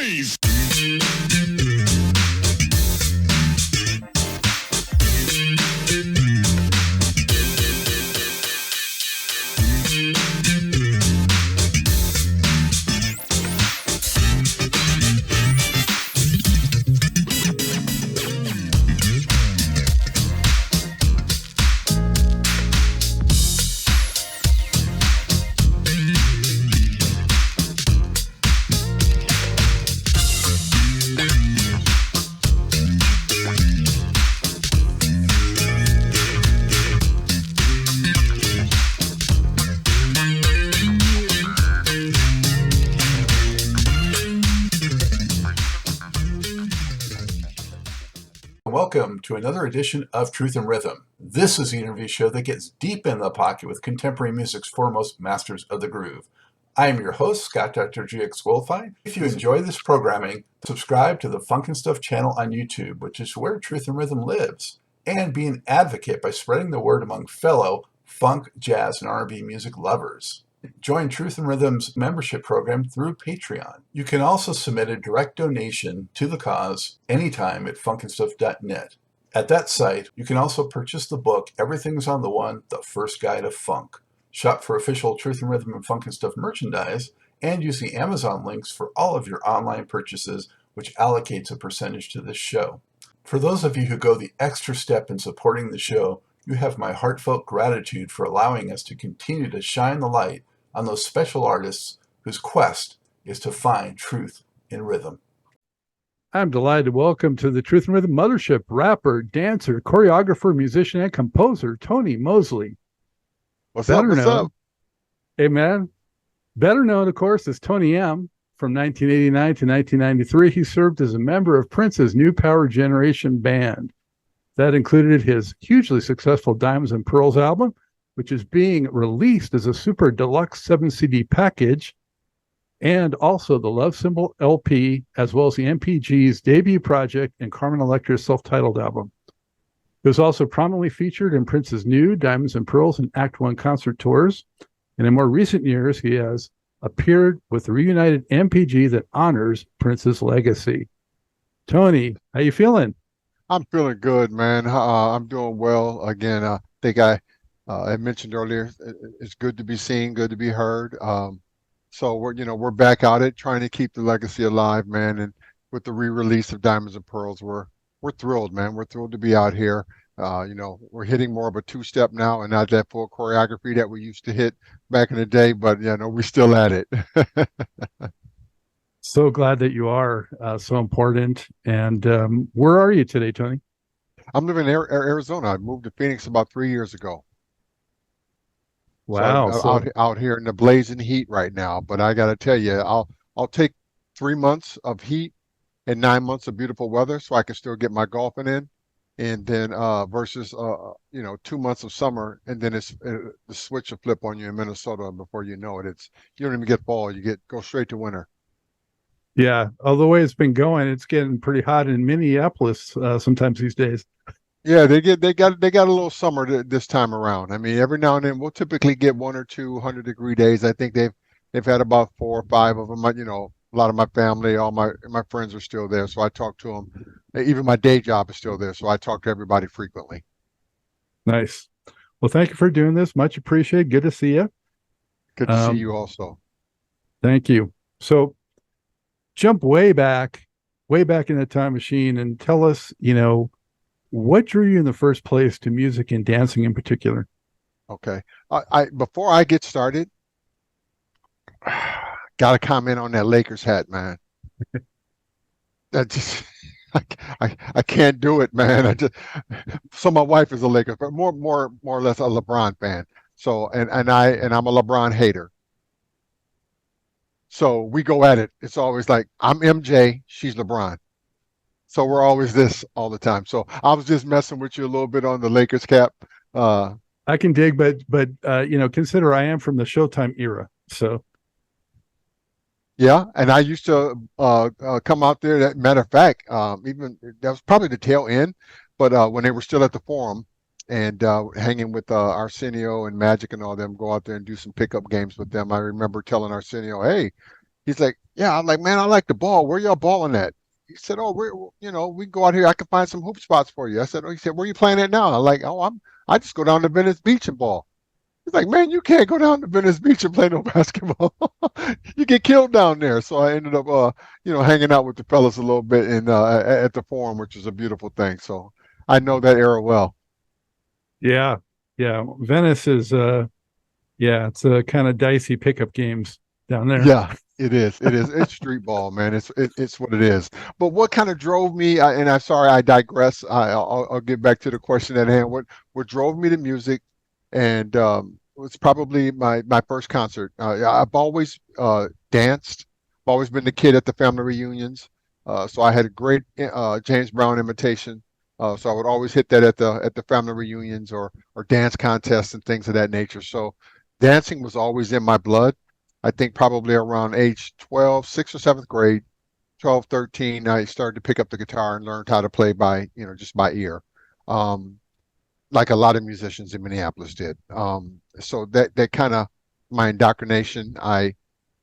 bass. Welcome to another edition of Truth and Rhythm. This is the interview show that gets deep in the pocket with contemporary music's foremost masters of the groove. I am your host, Scott Dr. GX Goldfine. If you enjoy this programming, subscribe to the Funk and Stuff channel on YouTube, which is where Truth and Rhythm lives, and be an advocate by spreading the word among fellow funk, jazz, and R&B music lovers. Join Truth and Rhythm's membership program through Patreon. You can also submit a direct donation to the cause anytime at funkandstuff.net. At that site, you can also purchase the book Everything's on the One, The First Guide of Funk. Shop for official Truth and Rhythm and Funk and Stuff merchandise, and use the Amazon links for all of your online purchases, which allocates a percentage to this show. For those of you who go the extra step in supporting the show, you have my heartfelt gratitude for allowing us to continue to shine the light on those special artists whose quest is to find truth in rhythm. I'm delighted to welcome to the Truth and Rhythm Mothership rapper, dancer, choreographer, musician, and composer, Tony Mosely. What's up? Hey, man. Better known, of course, as Tony M. From 1989 to 1993, he served as a member of Prince's New Power Generation band. That included his hugely successful Diamonds and Pearls album, which is being released as a super-deluxe 7-CD package, and also the Love Symbol LP, as well as the MPG's debut project and Carmen Electra's self-titled album. It was also prominently featured in Prince's Nude, Diamonds and Pearls, and Act One concert tours. And in more recent years, he has appeared with the reunited MPG that honors Prince's legacy. Tony, how you feeling? I'm feeling good, man. I'm doing well. Again, I think I mentioned earlier, it's good to be seen, good to be heard. So we're back at it, trying to keep the legacy alive, man. And with the re-release of Diamonds and Pearls, we're thrilled, man. We're thrilled to be out here. We're hitting more of a two-step now, and not that full choreography that we used to hit back in the day. But we're still at it. So glad that you are so important. And where are you today, Tony? I'm living in Arizona. I moved to Phoenix about 3 years ago. Wow. So out here in the blazing heat right now. But I got to tell you, I'll take 3 months of heat and 9 months of beautiful weather, so I can still get my golfing in. And then versus 2 months of summer, and then the switch will flip on you in Minnesota before you know it. You don't even get fall; you go straight to winter. Yeah, the way it's been going, it's getting pretty hot in Minneapolis sometimes these days. Yeah, they got a little summer this time around. I mean, every now and then we'll typically get 1 or 2 100-degree days. I think they've had about 4 or 5 of them. A lot of my family, all my friends are still there, so I talk to them. Even my day job is still there, so I talk to everybody frequently. Nice. Well, thank you for doing this. Much appreciated. Good to see you. Good to see you also. Thank you. So jump way back in the time machine and tell us, what drew you in the first place to music and dancing in particular? Okay. Before I get started, got to comment on that Lakers hat, man. That just, I can't do it, man. So my wife is a Lakers, but more or less a LeBron fan. So and I'm a LeBron hater. So we go at it. It's always like I'm MJ, she's LeBron. So we're always this all the time. So I was just messing with you a little bit on the Lakers cap. I can dig, but consider I am from the Showtime era. So yeah, and I used to come out there. Matter of fact, even that was probably the tail end, but when they were still at the Forum and hanging with Arsenio and Magic and all them, go out there and do some pickup games with them. I remember telling Arsenio, "Hey, He's like, yeah. I'm like, man, I like the ball. Where y'all balling at? He said, oh, we can go out here. I can find some hoop spots for you. I said, oh, he said, where you playing at now? I'm like, oh, I just go down to Venice Beach and ball. He's like, man, you can't go down to Venice Beach and play no basketball. You get killed down there. So I ended up, hanging out with the fellas a little bit at the Forum, which is a beautiful thing. So I know that era well. Yeah. Yeah. Venice is yeah, it's a kind of dicey pickup games down there. Yeah, it is. It is. It's street ball, man. It's what it is. But what kind of drove me? And I'm sorry, I digress. I'll get back to the question at hand. What drove me to music, and was probably my first concert. I've always danced. I've always been the kid at the family reunions. So I had a great James Brown imitation. So I would always hit that at the family reunions or dance contests and things of that nature. So dancing was always in my blood. I think probably around age 12, sixth or seventh grade, 12, 13, I started to pick up the guitar and learned how to play by, just by ear, um, like a lot of musicians in Minneapolis did. So that kind of my indoctrination. I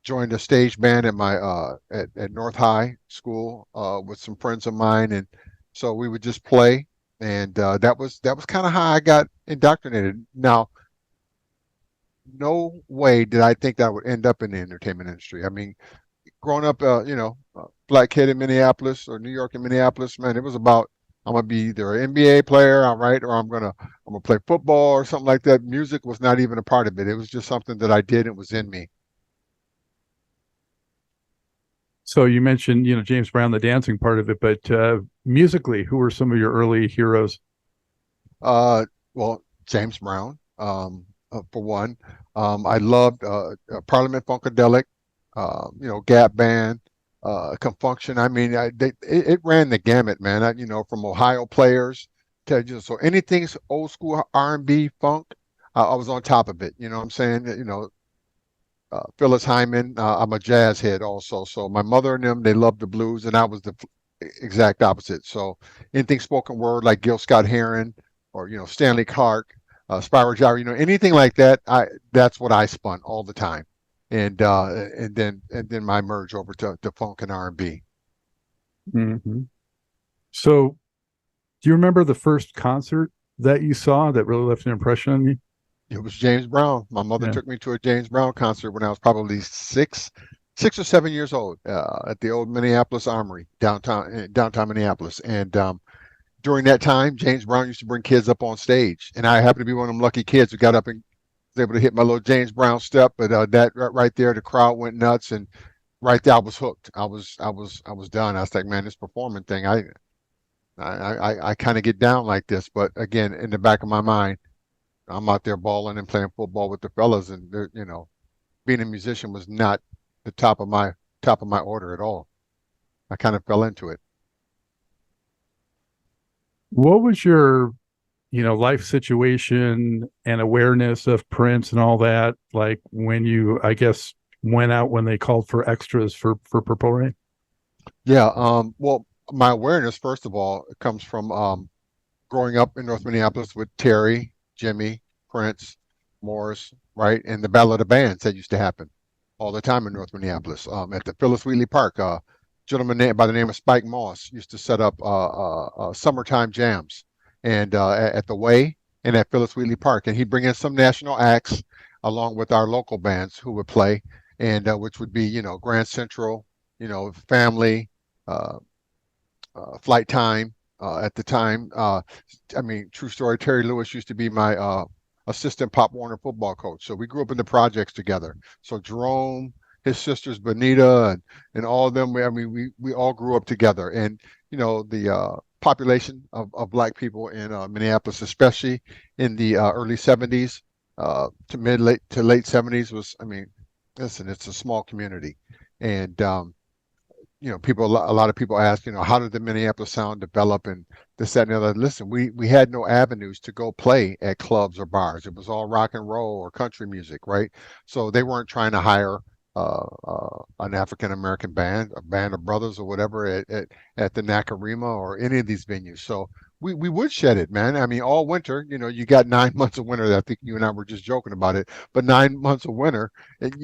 joined a stage band at my at North High School with some friends of mine, and so we would just play, and that was kind of how I got indoctrinated. Now, no way did I think that I would end up in the entertainment industry. I mean, growing up, black kid in Minneapolis or New York and Minneapolis, man, it was about I'm gonna be either an NBA player, all right, or I'm gonna play football or something like that. Music was not even a part of it. It was just something that I did and was in me. So you mentioned, James Brown, the dancing part of it, but musically, who were some of your early heroes? Well, James Brown, for one. I loved Parliament Funkadelic, Gap Band, Confunction. I mean, it ran the gamut, man. From Ohio players to just so anything's old school R&B funk, I was on top of it. You know what I'm saying? Phyllis Hyman. I'm a jazz head also. So my mother and them, they loved the blues, and I was the exact opposite. So anything spoken word like Gil Scott Heron or Stanley Clark, Spyro Gyra, anything like that. That's what I spun all the time, and then my merge over to funk and R&B. Hmm. So do you remember the first concert that you saw that really left an impression on you? It was James Brown. My mother Yeah. took me to a James Brown concert when I was probably 6 or 7 years old at the old Minneapolis Armory downtown Minneapolis, and during that time, James Brown used to bring kids up on stage, and I happened to be one of them lucky kids who got up and was able to hit my little James Brown step. But that right there, the crowd went nuts, and right there, I was hooked. I was done. I was like, man, this performing thing, I kind of get down like this. But again, in the back of my mind, I'm out there balling and playing football with the fellas, and being a musician was not the top of my order at all. I kind of fell into it. What was your, life situation and awareness of Prince and all that, like when you, I guess, went out when they called for extras for Purple Rain? Yeah. Well, my awareness, first of all, comes from growing up in North Minneapolis with Terry, Jimmy, Prince, Morris, right, and the Battle of the Bands that used to happen all the time in North Minneapolis. At the Phyllis Wheatley Park, gentleman by the name of Spike Moss used to set up summertime jams, and at the Way and at Phyllis Wheatley Park, and he'd bring in some national acts along with our local bands who would play, and which would be Grand Central, Family. Uh, Flight Time at the time. I mean, true story. Terry Lewis used to be my assistant Pop Warner football coach. So we grew up in the projects together. So Jerome, his sisters Benita, and all of them. I mean, we all grew up together. And the population of Black people in Minneapolis, especially in the early '70s to late '70s, was. I mean, listen, it's a small community, and a lot of people ask, how did the Minneapolis sound develop and this, that, and the other. Listen, we had no avenues to go play at clubs or bars. It was all rock and roll or country music, right? So they weren't trying to hire an African American band, a band of brothers or whatever at the Nakarima or any of these venues. So we would shed it, man. I mean, all winter, you got 9 months of winter. I think you and I were just joking about it, but 9 months of winter, and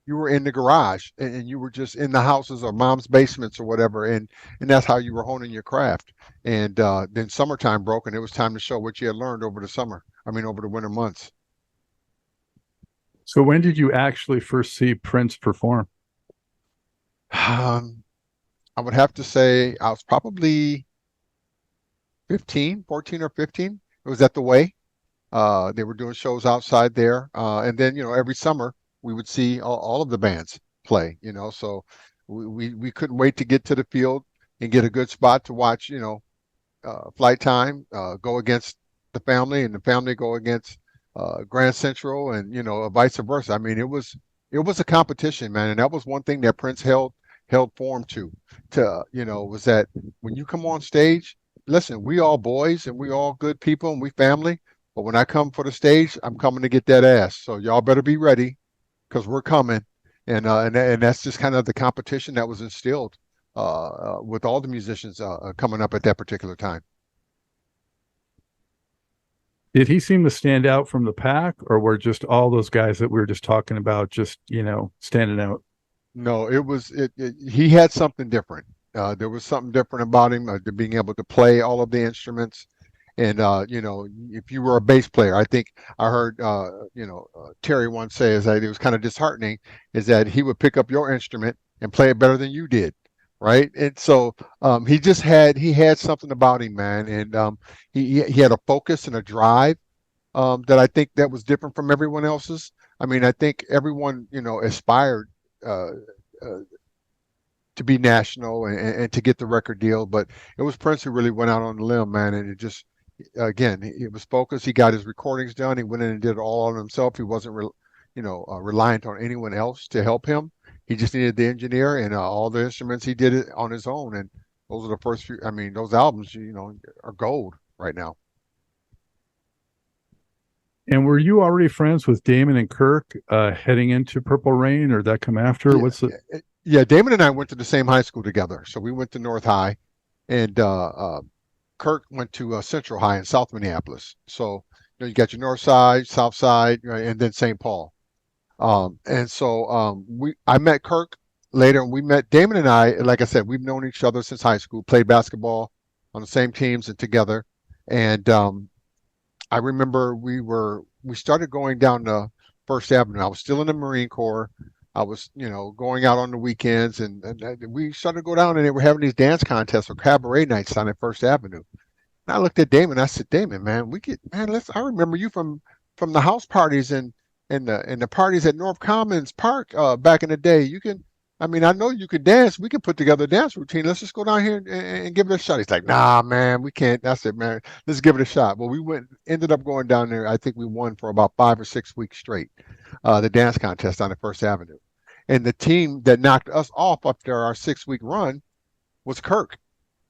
you were in the garage and you were just in the houses or mom's basements or whatever, and that's how you were honing your craft. And then summertime broke, and it was time to show what you had learned over the summer. I mean, over the winter months. So when did you actually first see Prince perform? Um, I would have to say I was probably 15, 14 or 15. It was at the Way. They were doing shows outside there. And then, every summer we would see all of the bands play, so we couldn't wait to get to the field and get a good spot to watch, Flight Time go against the Family, and the Family go against Grand Central, and vice versa. I mean, it was a competition, man, and that was one thing that Prince held form to was that when you come on stage, listen, we all boys and we all good people and we family, but when I come for the stage, I'm coming to get that ass. So y'all better be ready because we're coming, and that's just kind of the competition that was instilled with all the musicians coming up at that particular time. Did he seem to stand out from the pack, or were just all those guys that we were just talking about just, standing out? No, he had something different. There was something different about him, to being able to play all of the instruments. And if you were a bass player, I think I heard Terry once say is that it was kind of disheartening, is that he would pick up your instrument and play it better than you did, right? And so he had something about him, man, and he had a focus and a drive that I think that was different from everyone else's. I mean, I think everyone aspired uh, uh, to be national and to get the record deal, but it was Prince who really went out on the limb, man, and it just again, he was focused. He got his recordings done. He went in and did it all on himself. He wasn't, reliant on anyone else to help him. He just needed the engineer and all the instruments. He did it on his own, and those are the first few. I mean, those albums, are gold right now. And were you already friends with Damon and Kirk heading into Purple Rain, or did that come after? Yeah, What's the yeah. Damon and I went to the same high school together, so we went to North High, and Kirk went to Central High in South Minneapolis. So you got your North Side, South Side, right, and then St. Paul. And so I met Kirk later, and we met Damon and I. Like I said, we've known each other since high school, played basketball on the same teams and together. And I remember we started going down to First Avenue. I was still in the Marine Corps. I was, going out on the weekends, and we started to go down, and they were having these dance contests or cabaret nights down at First Avenue. And I looked at Damon. I said, Damon, man, let's. I remember you from the house parties and the parties at North Commons Park back in the day. I mean, I know you could dance. We could put together a dance routine. Let's just go down here and give it a shot. He's like, nah, man, we can't. That's it, man. Let's give it a shot. Well, ended up going down there. I think we won for about 5 or 6 weeks straight, the dance contest on the First Avenue. And the team that knocked us off after our 6 week run was Kirk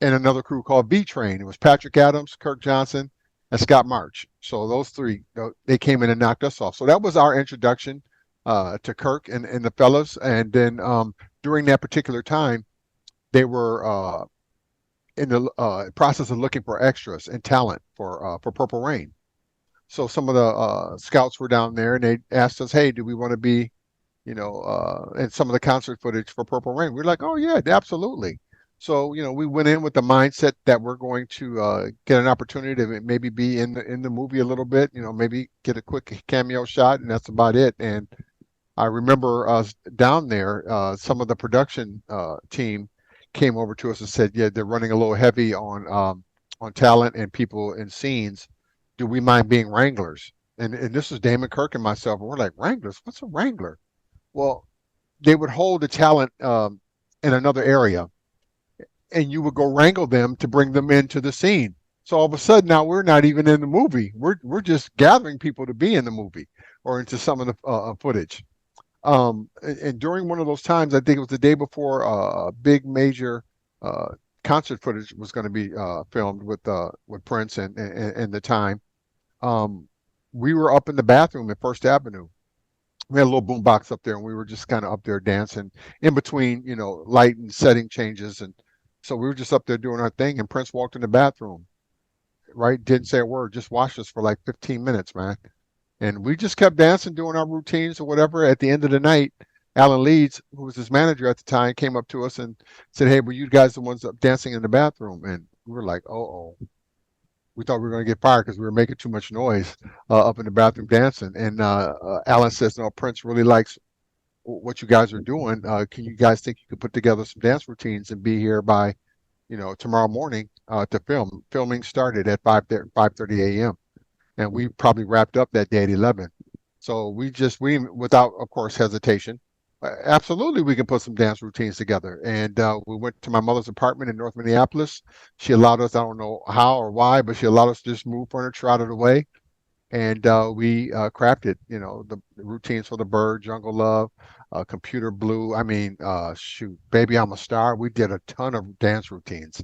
and another crew called B Train. It was Patrick Adams, Kirk Johnson, and Scott March. So those three, they came in and knocked us off. So that was our introduction to Kirk and the fellas. And then during that particular time, they were in the process of looking for extras and talent for Purple Rain. So some of the scouts were down there, and they asked us, "Hey, do we want to be, in some of the concert footage for Purple Rain?" We're like, "Oh yeah, absolutely." So we went in with the mindset that we're going to get an opportunity to maybe be in the movie a little bit, maybe get a quick cameo shot, and that's about it. And I remember us down there, some of the production team came over to us and said, "Yeah, they're running a little heavy on talent and people in scenes. Do we mind being wranglers?" And this was Damon Kirk and myself, and we're like, "Wranglers? What's a wrangler?" Well, they would hold the talent in another area, and you would go wrangle them to bring them into the scene. So all of a sudden, now we're not even in the movie. We're just gathering people to be in the movie or into some of the footage. And during one of those times, I think it was the day before a big major concert footage was going to be filmed with Prince and the time. Um, we were up in the bathroom at First Avenue. We had a little boom box up there, and we were just kind of up there dancing in between, light and setting changes. And so we were just up there doing our thing, and Prince walked in the bathroom, right? Didn't say a word, just watched us for like 15 minutes, man. And we just kept dancing, doing our routines or whatever. At the end of the night, Alan Leeds, who was his manager at the time, came up to us and said, "Hey, were you guys the ones up dancing in the bathroom?" And we were like, "Oh." We thought we were going to get fired because we were making too much noise up in the bathroom dancing. And Alan says, "No, Prince really likes what you guys are doing. Can you guys think you could put together some dance routines and be here by, tomorrow morning to film?" Filming started at 5:30 a.m. and we probably wrapped up that day at 11. So we without, of course, hesitation, absolutely we can put some dance routines together. And we went to my mother's apartment in North Minneapolis. She allowed us, I don't know how or why, but she allowed us to just move furniture out of the way. And we crafted, the routines for The Bird, Jungle Love, Computer Blue. I mean, shoot, Baby I'm a Star. We did a ton of dance routines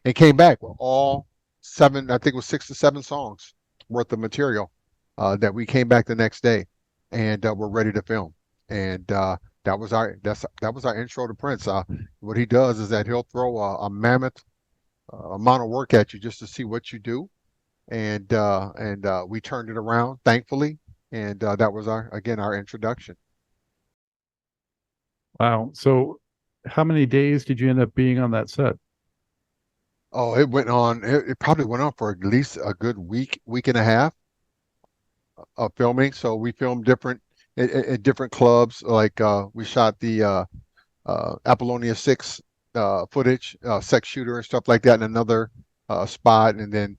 and came back with all seven, I think it was 6 to 7 songs worth of material that we came back the next day and we're ready to film. And that was our intro to Prince. What he does is that he'll throw a mammoth amount of work at you just to see what you do, and we turned it around, thankfully, and that was our introduction. Wow. So how many days did you end up being on that set? Oh, it went on. It probably went on for at least a good week and a half of filming. So we filmed at different clubs. Like we shot the Apollonia 6 sex shooter and stuff like that in another spot, and then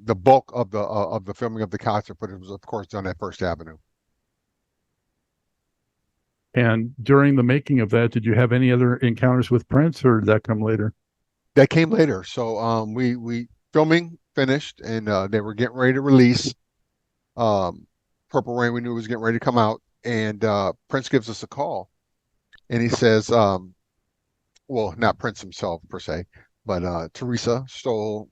the bulk of the filming of the concert footage was, of course, done at First Avenue. And during the making of that, did you have any other encounters with Prince, or did that come later? That came later. So we filming finished, and they were getting ready to release um, Purple Rain. We knew it was getting ready to come out, and Prince gives us a call, and he says, well, not Prince himself per se, but Teresa Stoll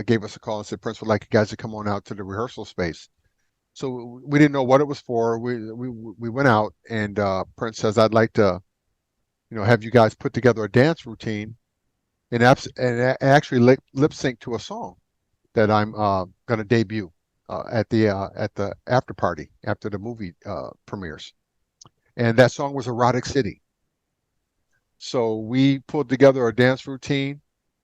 gave us a call and said Prince would like you guys to come on out to the rehearsal space. So we didn't know what it was for. We went out, and Prince says, "I'd like to, have you guys put together a dance routine and actually lip sync to a song that I'm going to debut at the after party after the movie premieres." And that song was Erotic City. So we pulled together a dance routine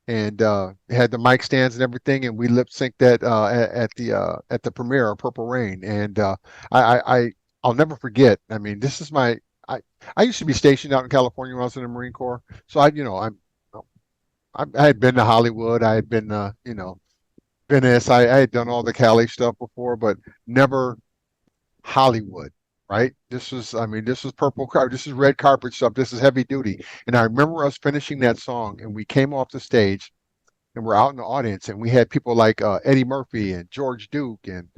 and had the mic stands and everything, and we lip synced that at the premiere of Purple Rain. And I'll never forget. I mean, this is I I used to be stationed out in California when I was in the Marine Corps, so I had been to Hollywood. I had been Venice. I had done all the Cali stuff before, but never Hollywood, right? This was purple carpet, this is red carpet stuff, this is heavy duty. And I remember us finishing that song, and we came off the stage, and we're out in the audience, and we had people like Eddie Murphy and George Duke and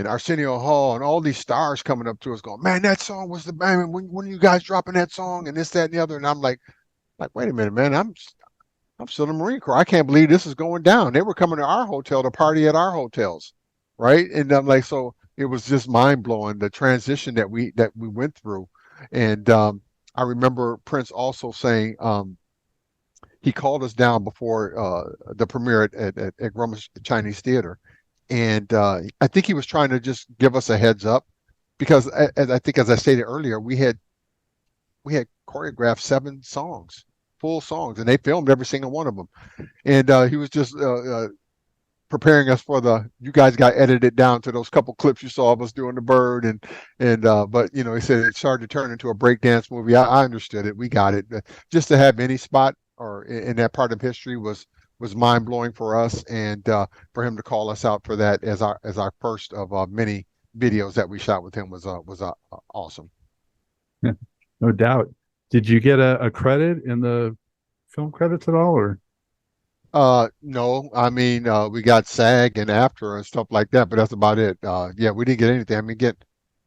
Arsenio Hall and all these stars coming up to us, going, "Man, that song was the man. When are you guys dropping that song?" And this, that, and the other. And I'm like, wait a minute, man, I'm still in the Marine Corps. I can't believe this is going down. They were coming to our hotel to party at our hotels, right? And I'm like, so it was just mind blowing the transition that we went through. And I remember Prince also saying he called us down before the premiere at Grumman's Chinese Theater, and I think he was trying to just give us a heads up because as I stated earlier, we had choreographed 7 songs, full songs, and they filmed every single one of them. And he was just preparing us for you guys got edited down to those couple clips you saw of us doing The Bird, and but he said it started to turn into a breakdance movie. I understood it. We got it. Just to have any spot or in that part of history was mind blowing for us, and for him to call us out for that as our first of many videos that we shot with him was awesome. No doubt. Did you get a credit in the film credits at all, or? No, I mean, we got SAG and AFTRA and stuff like that, but that's about it. Yeah, we didn't get anything. I mean,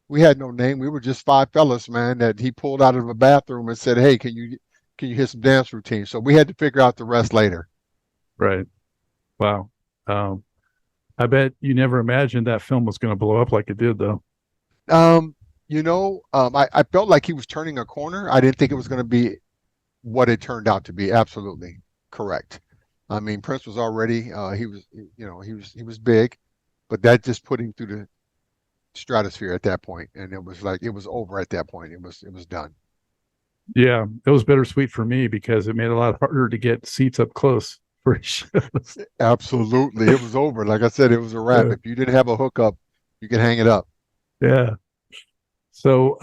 we had no name. We were just 5 fellas, man, that he pulled out of a bathroom and said, "Hey, can you hit some dance routines?" So we had to figure out the rest later. Right. Wow. Um, I bet you never imagined that film was going to blow up like it did, though. Um, I felt like he was turning a corner. I didn't think it was going to be what it turned out to be. Absolutely correct. I mean, Prince was already, he was big, but that just put him through the stratosphere at that point, and it was like it was over at that point. It was done. Yeah, it was bittersweet for me because it made it a lot harder to get seats up close for shows. Absolutely. It was over. Like I said, it was a wrap. Yeah. If you didn't have a hookup, you could hang it up. Yeah. So,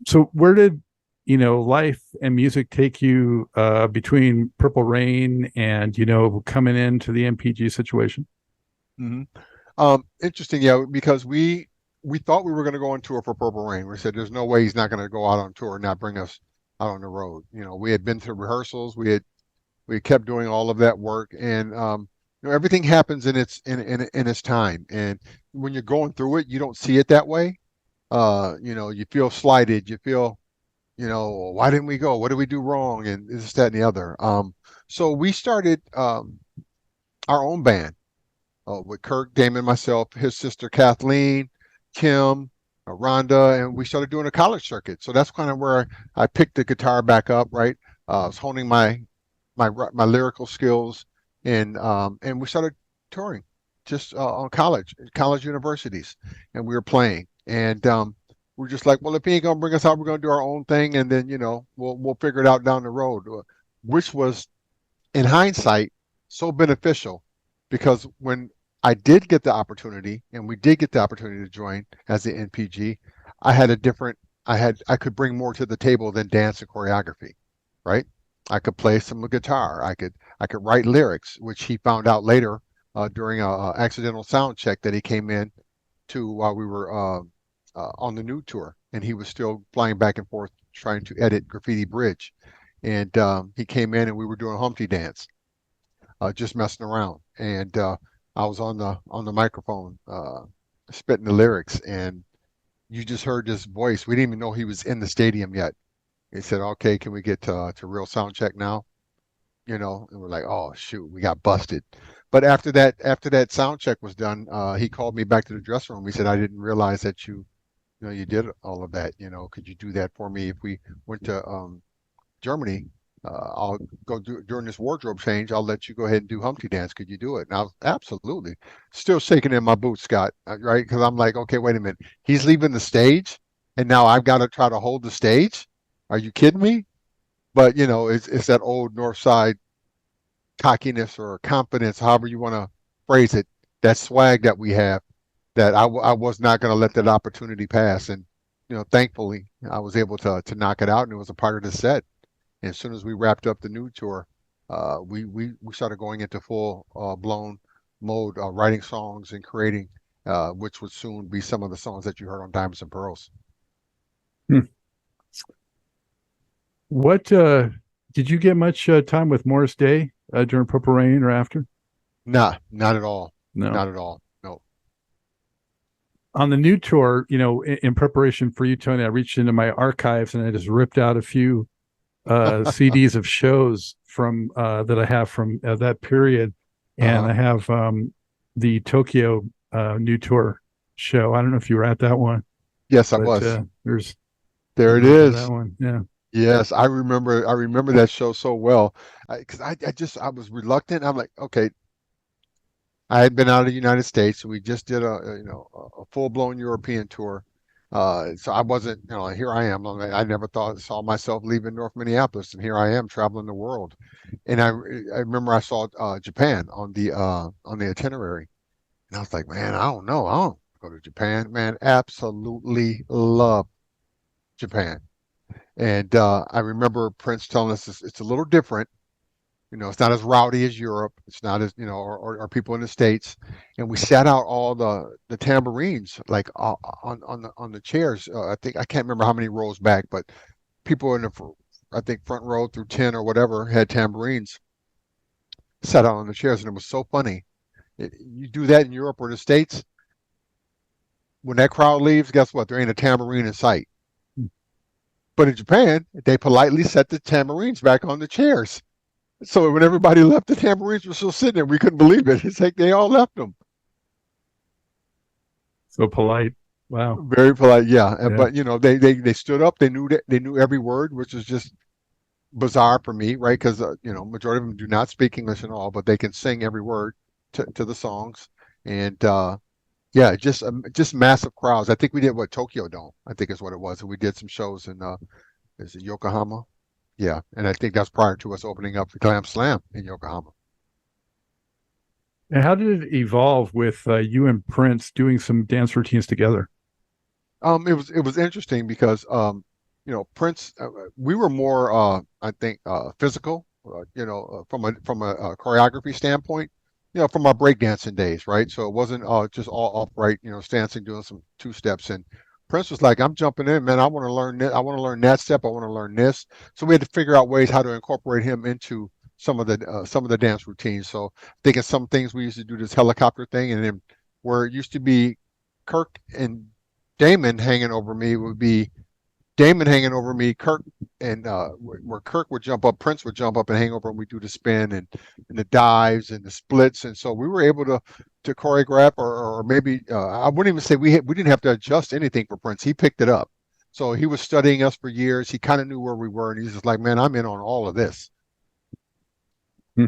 so where did life and music take you between Purple Rain and coming into the MPG situation? Hmm. Interesting, yeah, because we thought we were going to go on tour for Purple Rain. We said there's no way he's not going to go out on tour and not bring us out on the road. We had been to rehearsals, we kept doing all of that work, and everything happens in its time. And when you're going through it, you don't see it that way. You feel slighted, you feel, why didn't we go? What did we do wrong? And this, that, and the other. So we started our own band with Kirk, Damon, myself, his sister Kathleen, Kim, Rhonda, and we started doing a college circuit. So that's kind of where I picked the guitar back up, right? I was honing my lyrical skills, and we started touring just on college universities, and we were playing. And we're just like, well, if he ain't gonna bring us out, we're gonna do our own thing, and then we'll figure it out down the road, which was in hindsight so beneficial because when I did get the opportunity and we did get the opportunity to join as the NPG, I had a different I could bring more to the table than dance and choreography, right? I could play some guitar. I could write lyrics, which he found out later during a accidental sound check that he came in to while we were on the Nude tour, and he was still flying back and forth trying to edit Graffiti Bridge, and he came in and we were doing Humpty Dance, just messing around, and I was on the microphone spitting the lyrics, and you just heard this voice. We didn't even know he was in the stadium yet. He said, "Okay, can we get to real sound check now?" And we're like, "Oh shoot, we got busted." But after that sound check was done, he called me back to the dressing room. He said, "I didn't realize that you did all of that. Could you do that for me if we went to Germany? I'll go during this wardrobe change. I'll let you go ahead and do Humpty Dance. Could you do it?" And I was absolutely still shaking in my boots, Scott, right? Because I'm like, okay, wait a minute. He's leaving the stage, and now I've got to try to hold the stage. Are you kidding me? But it's that old North Side cockiness or confidence, however you want to phrase it, that swag that we have. That I was not going to let that opportunity pass, and thankfully I was able to knock it out, and it was a part of the set. And as soon as we wrapped up the Nude tour, we started going into full blown mode, writing songs and creating, which would soon be some of the songs that you heard on Diamonds and Pearls. Hmm. What did you get much time with Morris Day during Purple Rain or after? Nah, not at all. No. Not at all. No. On the new tour, in preparation for you, Tony, I reached into my archives and I just ripped out a few CDs of shows from that I have from that period, and Uh-huh. I have the Tokyo new tour show. I don't know if you were at that one, Yes, I but was. there's There it photos of that is. one. Yeah. Yes, I remember that show so well. Because I was reluctant. I'm like, okay, I had been out of the United States. We just did a full-blown European tour. So I wasn't, here I am. I never saw myself leaving North Minneapolis, and here I am traveling the world. And I remember I saw Japan on the itinerary, and I was like, man, I don't know. I don't go to Japan, man. Absolutely love Japan. And I remember Prince telling us it's a little different. It's not as rowdy as Europe. It's not as, or people in the States. And we sat out all the tambourines like on the chairs. I can't remember how many rows back, but people in I think front row through 10 or whatever had tambourines, sat out on the chairs, and it was so funny. You do that in Europe or the States, when that crowd leaves, guess what? There ain't a tambourine in sight. But in Japan, they politely set the tambourines back on the chairs. So when everybody left, the tambourines were still sitting there. We couldn't believe it. It's like they all left them. So polite. Wow. Very polite, yeah. Yeah. But they stood up. They knew every word, which is just bizarre for me, right? Because majority of them do not speak English at all, but they can sing every word to the songs. And Yeah, just massive crowds. I think we did what Tokyo Dome, I think is what it was. And we did some shows in is it Yokohama? Yeah, and I think that's prior to us opening up the Glam Slam in Yokohama. And how did it evolve with you and Prince doing some dance routines together? It was interesting because Prince, we were more I think physical, from a choreography standpoint, from our breakdancing days, right? So it wasn't just all upright, stancing, doing some two steps. And Prince was like, "I'm jumping in, man. I want to learn this. I want to learn that step. I want to learn this." So we had to figure out ways how to incorporate him into some of the dance routines. So thinking some things we used to do this helicopter thing, and then where it used to be Kirk and Damon hanging over me would be Damon hanging over me, Kirk, and where Kirk would jump up, Prince would jump up and hang over, and we do the spin and the dives and the splits, and so we were able to choreograph, or maybe I wouldn't even say we didn't have to adjust anything for Prince. He picked it up, so he was studying us for years. He kind of knew where we were, and he's just like, "Man, I'm in on all of this." Hmm.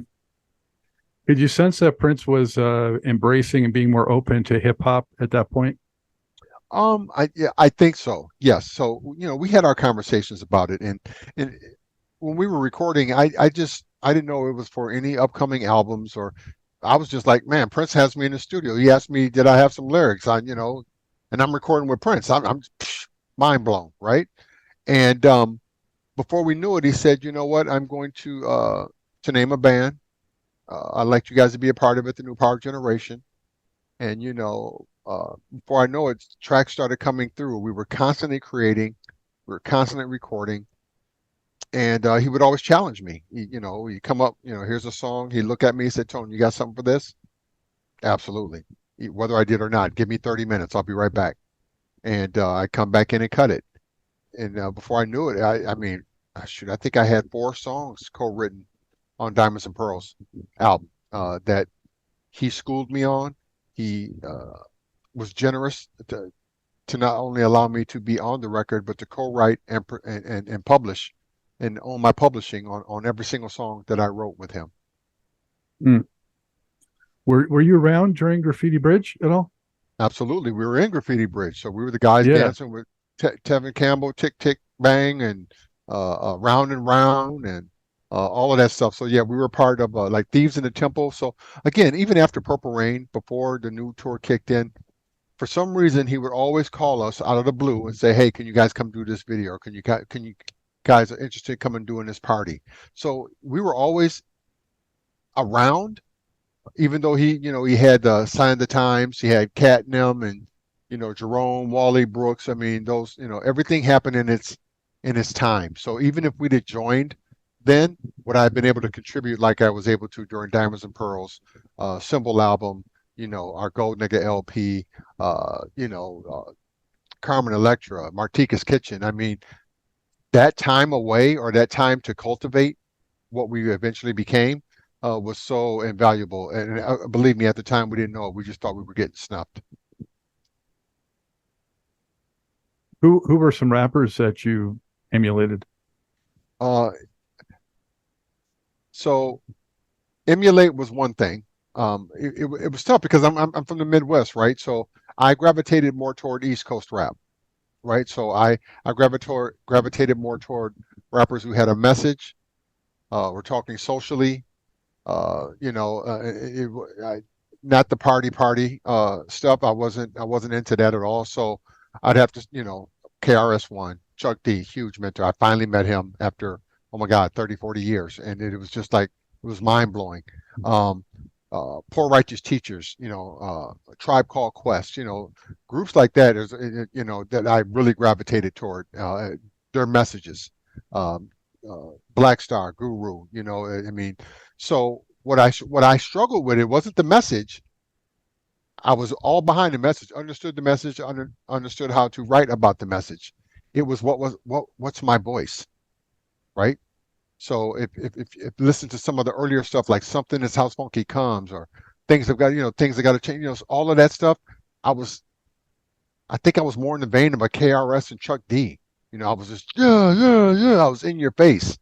Did you sense that Prince was embracing and being more open to hip hop at that point? I think so. Yes. So, we had our conversations about it, and when we were recording, I didn't know it was for any upcoming albums, or I was just like, man, Prince has me in the studio. He asked me, did I have some lyrics and I'm recording with Prince. I'm mind blown, right? And before we knew it, he said, you know what, I'm going to name a band. I'd like you guys to be a part of it, the New Power Generation. And before I know it, tracks started coming through. We were constantly creating, we were constantly recording, and he would always challenge me. He'd come up, here's a song. He'd look at me, he said, "Tony, you got something for this?" Absolutely. Whether I did or not, give me 30 minutes. I'll be right back. And I come back in and cut it. And before I knew it, I mean, I think I had 4 songs co-written on Diamonds and Pearls album that he schooled me on. He was generous to not only allow me to be on the record, but to co-write and publish and own my publishing on every single song that I wrote with him. Mm. Were you around during Graffiti Bridge at all? Absolutely. We were in Graffiti Bridge. So we were the guys Yeah. dancing with Tevin Campbell, Tick, Tick, Bang, and Round and Round, and all of that stuff. So yeah, we were part of like Thieves in the Temple. So again, even after Purple Rain, before the new tour kicked in, for some reason he would always call us out of the blue and say, "Hey, can you guys come do this video? Or can you guys are interested in coming doing this party?" So we were always around, even though he had Sign of the Times, he had Cat Nim, and Jerome, Wally Brooks. I mean, those, everything happened in its time. So even if we'd have joined, then would I have been able to contribute like I was able to during Diamonds and Pearls, Symbol album, our Gold Nigga LP, Carmen Electra, Martika's Kitchen. I mean, that time away, or that time to cultivate what we eventually became, was so invaluable. And believe me, at the time we didn't know it. We just thought we were getting snuffed. Who were some rappers that you emulated? Uh, so emulate was one thing. It was tough because I'm from the Midwest, right? So I gravitated more toward East Coast rap, right? So I gravitated more toward rappers who had a message. We're talking socially. Not the party stuff. I wasn't into that at all. So I'd have to, KRS-One, Chuck D, huge mentor. I finally met him after, oh my God, 30, 40 years. And it was just like, it was mind blowing. Um, Poor Righteous Teachers, Tribe Called Quest, groups like that that I really gravitated toward, their messages. Um, Black Star, Guru, I mean, so what I struggled with, it wasn't the message. I was all behind the message, understood the message, understood how to write about the message. It was what's my voice, right? So if listen to some of the earlier stuff, like Something Is How Funky Comes, or things that got to change, all of that stuff. I was I think I was more in the vein of a KRS and Chuck D. I was just, yeah, yeah, yeah. I was in your face,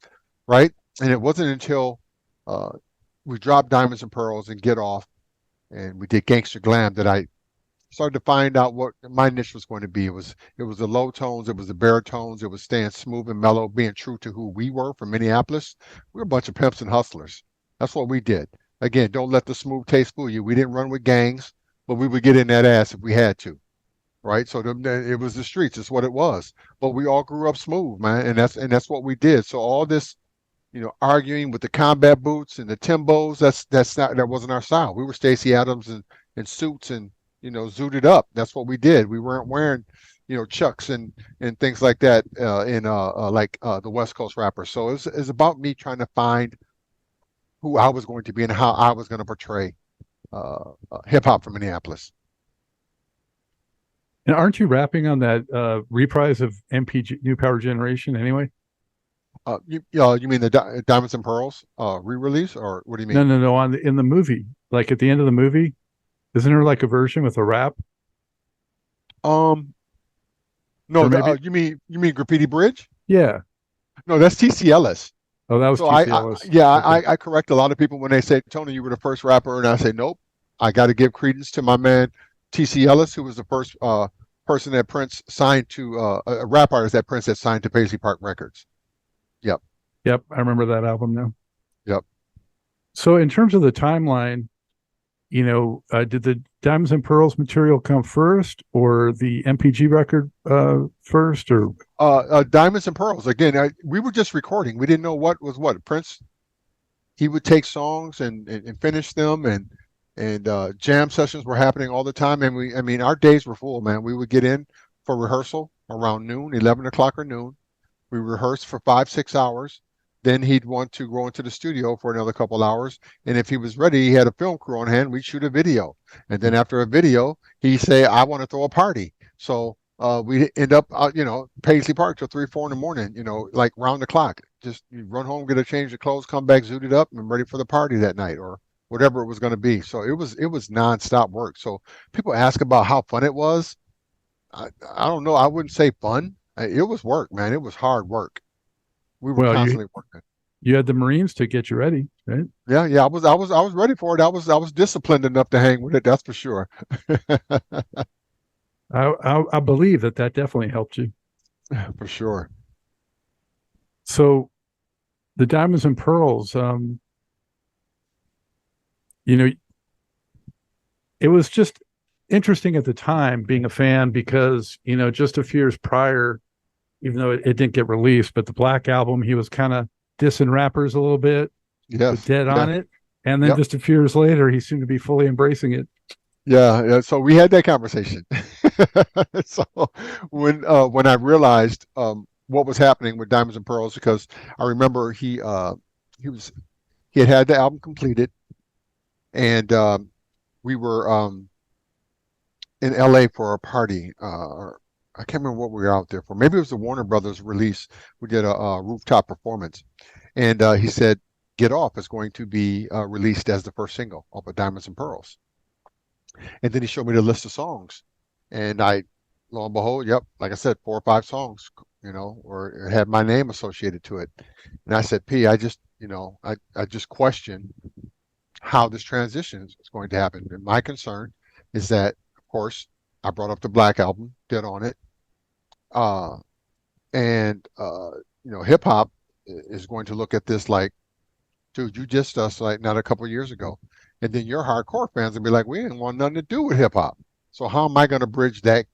right? And it wasn't until we dropped Diamonds and Pearls and Get Off, and we did Gangster Glam, that I started to find out what my niche was going to be. It was the low tones, it was the baritones, it was staying smooth and mellow, being true to who we were from Minneapolis. We were a bunch of pimps and hustlers. That's what we did. Again, don't let the smooth taste fool you. We didn't run with gangs, but we would get in that ass if we had to, right? So it was the streets. It's what it was. But we all grew up smooth, man, and that's what we did. So all this, arguing with the combat boots and the Timbos, that wasn't our style. We were Stacey Adams and suits and zooted up. That's what we did. We weren't wearing Chucks and things like that the West Coast rappers. So it's about me trying to find who I was going to be and how I was going to portray hip hop from Minneapolis. And aren't you rapping on that reprise of MPG New Power Generation anyway? You mean the Diamonds and Pearls re-release, or what do you mean? No. In the movie, like at the end of the movie, isn't there like a version with a rap? No, you mean Graffiti Bridge? Yeah. No, that's TCLS. Oh, that was So TCLS. Okay. I correct a lot of people when they say, Tony, you were the first rapper, and I say, nope. I got to give credence to my man TCLS, who was the first person that Prince signed to, a rap artist that Prince had signed to Paisley Park Records. Yep. Yep, I remember that album now. Yep. So in terms of the timeline, did the Diamonds and Pearls material come first, or the MPG record first, or Diamonds and Pearls? Again, we were just recording. We didn't know what was what. Prince, he would take songs and finish them, and jam sessions were happening all the time. And our days were full, man. We would get in for rehearsal around noon, 11 o'clock or noon. We rehearsed for 5-6 hours. Then he'd want to go into the studio for another couple hours. And if he was ready, he had a film crew on hand. We'd shoot a video. And then after a video, he'd say, I want to throw a party. So we end up, Paisley Park till 3-4 in the morning, like round the clock. Just you run home, get a change of clothes, come back, zooted up, and ready for the party that night or whatever it was going to be. So it was nonstop work. So people ask about how fun it was. I don't know. I wouldn't say fun. It was work, man. It was hard work. We were constantly working. You had the Marines to get you ready, right? Yeah. I was ready for it. I was disciplined enough to hang with it. That's for sure. I believe that definitely helped you. For sure. So the Diamonds and Pearls, it was just interesting at the time being a fan because, just a few years prior, even though it didn't get released, but the Black Album, he was kind of dissing rappers a little bit, yes, dead on it. And then just a few years later, he seemed to be fully embracing it. Yeah. So we had that conversation. So when I realized what was happening with Diamonds and Pearls, because I remember he had the album completed, and we were in LA for a party. I can't remember what we were out there for. Maybe it was the Warner Brothers release. We did a rooftop performance, and he said, "Get Off" is going to be released as the first single off of Diamonds and Pearls. And then he showed me the list of songs, and lo and behold, yep, like I said, 4 or 5 songs, or it had my name associated to it. And I said, P, I just question how this transition is going to happen. And my concern is that, of course, I brought up the Black Album, did on it. Hip hop is going to look at this like, dude, you dissed us like not a couple of years ago. And then your hardcore fans will be like, we didn't want nothing to do with hip hop. So how am I going to bridge that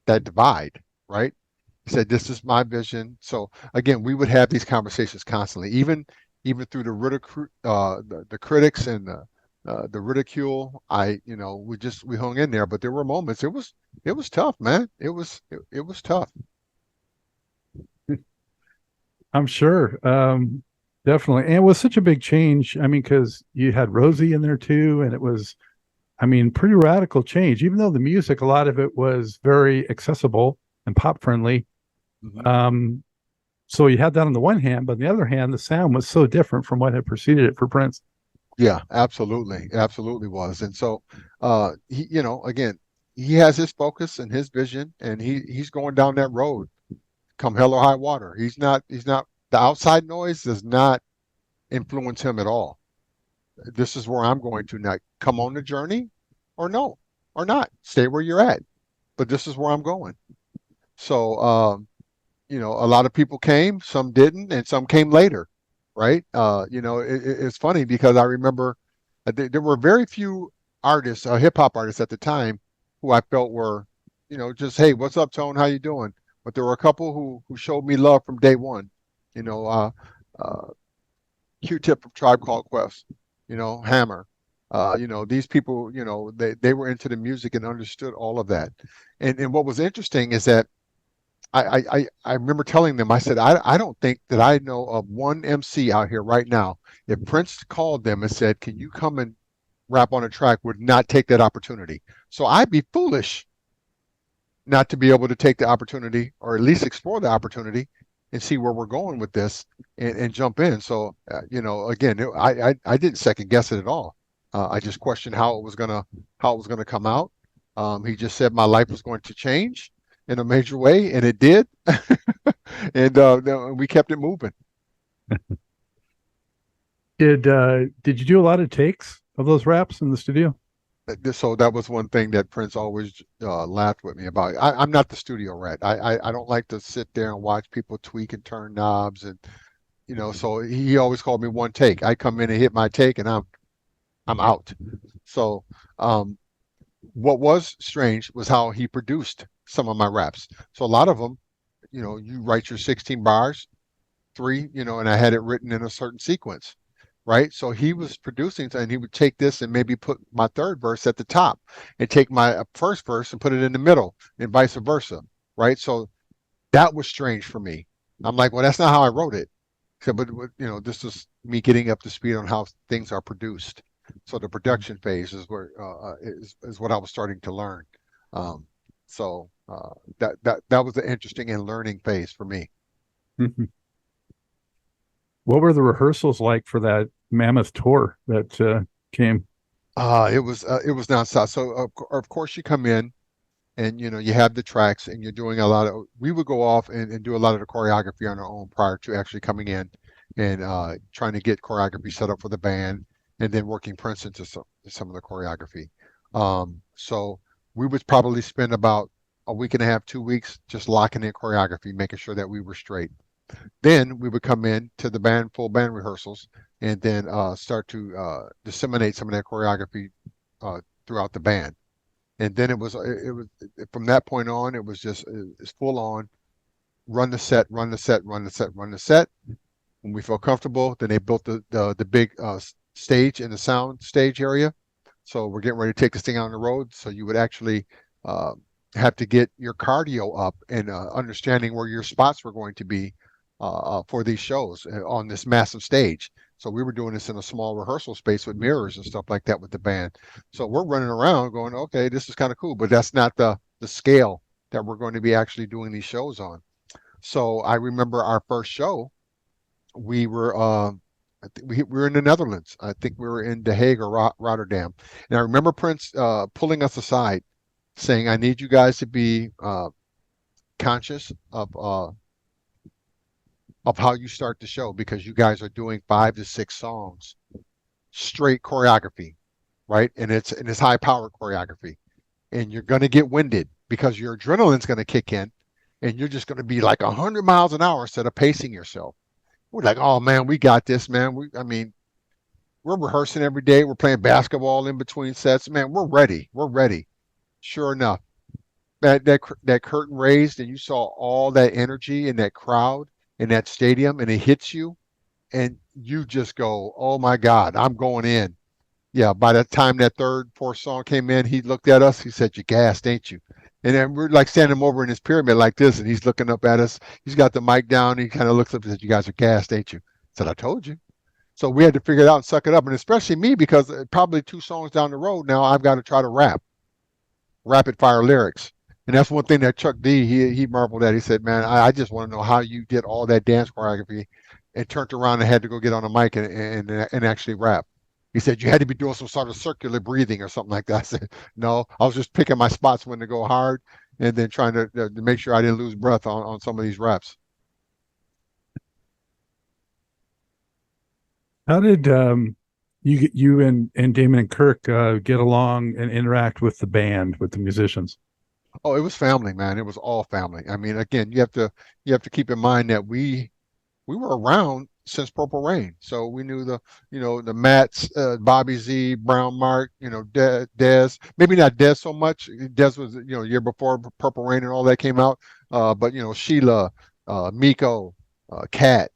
divide, right? He said, this is my vision. So again, we would have these conversations constantly, even through the critics and the ridicule. We hung in there, but there were moments. It was tough, man. It was tough. I'm sure. Definitely. And it was such a big change. I mean, because you had Rosie in there too. And it was, pretty radical change, even though the music, a lot of it was very accessible and pop friendly. Mm-hmm. So you had that on the one hand, but on the other hand, the sound was so different from what had preceded it for Prince. Yeah, absolutely. Absolutely was. And so, again, he has his focus and his vision, and he's going down that road come hell or high water. He's not, the outside noise does not influence him at all. This is where I'm going to now. Come on the journey or no. or not. Stay where you're at. But this is where I'm going. So, a lot of people came, some didn't, and some came later, right? It's funny because I remember there were very few artists, hip hop artists at the time, who I felt were, just, hey, what's up, Tone? How you doing? But there were a couple who showed me love from day one. You know, uh, Q-Tip from Tribe Called Quest, Hammer. These people, they were into the music and understood all of that. And what was interesting is that I remember telling them, I said, I don't think that I know of one MC out here right now. If Prince called them and said, can you come and rap on a track, would not take that opportunity. So I'd be foolish not to be able to take the opportunity or at least explore the opportunity and see where we're going with this and jump in. So, again, I didn't second guess it at all. I just questioned how it was gonna come out. He just said my life was going to change in a major way, and it did. And we kept it moving. Did you do a lot of takes of those raps in the studio? So that was one thing that Prince always laughed with me about. I'm not the studio rat. I don't like to sit there and watch people tweak and turn knobs, and so he always called me one take. I come in and hit my take, and I'm out. So what was strange was how he produced some of my raps. So a lot of them, you write your 16 bars, three, and I had it written in a certain sequence, right? So he was producing, and he would take this and maybe put my third verse at the top and take my first verse and put it in the middle and vice versa, right? So that was strange for me. I'm like, well, that's not how I wrote it. So, but this is me getting up to speed on how things are produced. So the production phase is where is what I was starting to learn. Um, so that was an interesting and learning phase for me. What were the rehearsals like for that mammoth tour that came? It was nonstop. So of course you come in and you have the tracks and you're doing a lot of. We would go off and do a lot of the choreography on our own prior to actually coming in and trying to get choreography set up for the band, and then working Prince into some of the choreography. So we would probably spend about a week and a half, 2 weeks just locking in choreography, making sure that we were straight. Then we would come in to the full band rehearsals, and then start to disseminate some of that choreography throughout the band. And then it was from that point on, it was just it's full on run the set, run the set, run the set, run the set. When we felt comfortable, then they built the big stage in the sound stage area. So we're getting ready to take this thing out on the road. So you would actually uh, have to get your cardio up and understanding where your spots were going to be for these shows on this massive stage. So we were doing this in a small rehearsal space with mirrors and stuff like that with the band. So we're running around going, okay, this is kind of cool, but that's not the scale that we're going to be actually doing these shows on. So I remember our first show, we were I think we were in the Netherlands. I think we were in The Hague or Rotterdam. And I remember Prince pulling us aside, saying, "I need you guys to be conscious of how you start the show because you guys are doing 5 to 6 songs straight choreography, right? And it's high powered choreography, and you're going to get winded because your adrenaline's going to kick in, and you're just going to be like 100 miles an hour instead of pacing yourself." We're like, "Oh man, we got this, man. I mean, we're rehearsing every day. We're playing basketball in between sets, man. We're ready. We're ready." Sure enough, that curtain raised, and you saw all that energy in that crowd in that stadium, and it hits you, and you just go, "Oh my God, I'm going in." Yeah, by the time that third, fourth song came in, he looked at us. He said, "You gassed, ain't you?" And then we're like standing over in his pyramid like this, and he's looking up at us. He's got the mic down. He kind of looks up and said, "You guys are gassed, ain't you?" I said, "I told you." So we had to figure it out and suck it up, and especially me because probably 2 songs down the road now I've got to try to rapid fire lyrics. And that's one thing that Chuck D he marveled at. He said, "Man, I just want to know how you did all that dance choreography and turned around and had to go get on a mic and actually rap." He said, "You had to be doing some sort of circular breathing or something like that." I said, "No, I was just picking my spots when to go hard and then trying to make sure I didn't lose breath on some of these reps." How did You and Damon and Kirk get along and interact with the band, with the musicians. Oh, it was family, man. It was all family. I mean, again, you have to keep in mind that we were around since Purple Rain, so we knew the Mats, Bobby Z, Brown Mark, Dez. Maybe not Dez so much. Dez was the year before Purple Rain and all that came out. But Sheila, Miko, Kat,